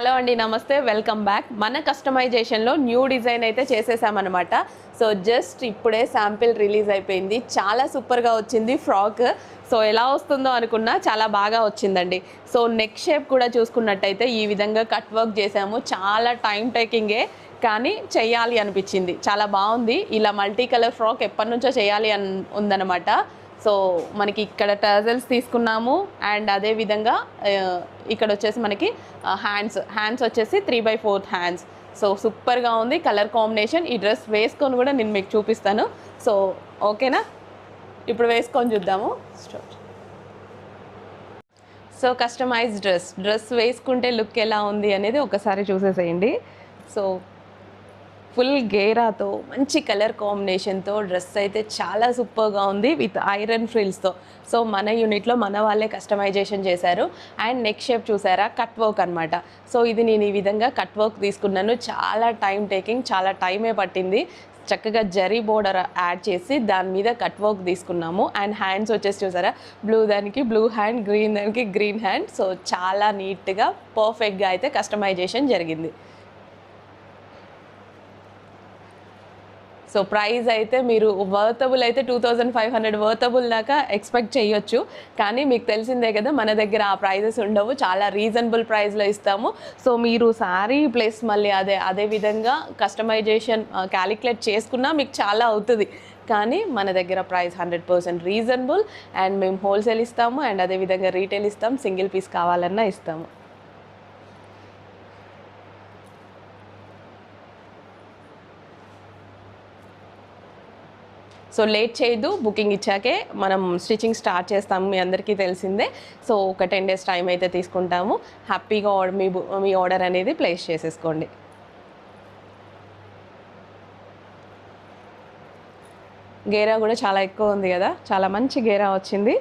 Hello అండి, నమస్తే, welcome back. మన కస్టమైజేషన్లో న్యూ డిజైన్ అయితే చేసేసామన్నమాట. సో జస్ట్ ఇప్పుడే శాంపిల్ రిలీజ్ అయిపోయింది. చాలా సూపర్గా వచ్చింది ఫ్రాక్. సో ఎలా వస్తుందో అనుకున్నా చాలా బాగా వచ్చిందండి. సో నెక్ షేప్ కూడా చూసుకున్నట్టయితే ఈ విధంగా కట్ వర్క్ చేసాము. చాలా టైం టేకింగే, కానీ చెయ్యాలి అనిపించింది. చాలా బాగుంది. ఇలా మల్టీ కలర్ ఫ్రాక్ ఎప్పటి నుంచో చేయాలి ఉందన్నమాట. సో మనకి ఇక్కడ టర్జల్స్ తీసుకున్నాము. అండ్ అదేవిధంగా ఇక్కడ వచ్చేసి మనకి హ్యాండ్స్ వచ్చేసి 3/4 హ్యాండ్స్. సో సూపర్గా ఉంది కలర్ కాంబినేషన్. ఈ డ్రెస్ వేసుకొని కూడా నేను మీకు చూపిస్తాను. సో ఓకేనా, ఇప్పుడు వేసుకొని చూద్దాము. సో కస్టమైజ్ డ్రెస్ వేసుకుంటే లుక్ ఎలా ఉంది అనేది ఒకసారి చూసేసేయండి. సో ఫుల్ గేరాతో మంచి కలర్ కాంబినేషన్తో డ్రెస్ అయితే చాలా సూపర్గా ఉంది విత్ ఐరన్ ఫ్రిల్స్తో. సో మన యూనిట్లో మన వాళ్ళే కస్టమైజేషన్ చేశారు. అండ్ నెక్ షేప్ చూసారా, కట్ వర్క్ అనమాట. సో ఇది నేను ఈ విధంగా కట్ వర్క్ తీసుకున్నాను. చాలా టైం టేకింగ్, చాలా టైమే పట్టింది. చక్కగా జరీ బోర్డర్ యాడ్ చేసి దాని మీద కట్ వర్క్ తీసుకున్నాము. అండ్ హ్యాండ్స్ వచ్చేసి చూసారా, బ్లూ దానికి బ్లూ హ్యాండ్, గ్రీన్ దానికి గ్రీన్ హ్యాండ్. సో చాలా నీట్గా పర్ఫెక్ట్గా అయితే కస్టమైజేషన్ జరిగింది. సో ప్రైస్ అయితే మీరు వర్తబుల్ అయితే 2500 వర్తబుల్ దాకా ఎక్స్పెక్ట్ చేయొచ్చు. కానీ మీకు తెలిసిందే కదా, మన దగ్గర ఆ ప్రైజెస్ ఉండవు. చాలా రీజనబుల్ ప్రైస్లో ఇస్తాము. సో మీరు శారీ ప్లస్ మళ్ళీ అదే విధంగా కస్టమైజేషన్ క్యాలిక్యులేట్ చేసుకున్నా మీకు చాలా అవుతుంది. కానీ మన దగ్గర ప్రైస్ 100% రీజనబుల్. అండ్ మేము హోల్సేల్ ఇస్తాము, అండ్ అదేవిధంగా రీటైల్ ఇస్తాం. సింగిల్ పీస్ కావాలన్నా ఇస్తాము. సో లేట్ చేయొద్దు, బుకింగ్ ఇచ్చాకే మనం స్టిచ్చింగ్ స్టార్ట్ చేస్తాము. మీ అందరికీ తెలిసిందే. సో ఒక 10 days టైం అయితే తీసుకుంటాము. హ్యాపీగా మీ ఆర్డర్ అనేది ప్లేస్ చేసేసుకోండి. గేరా కూడా చాలా ఎక్కువ ఉంది కదా, చాలా మంచి గేరా వచ్చింది.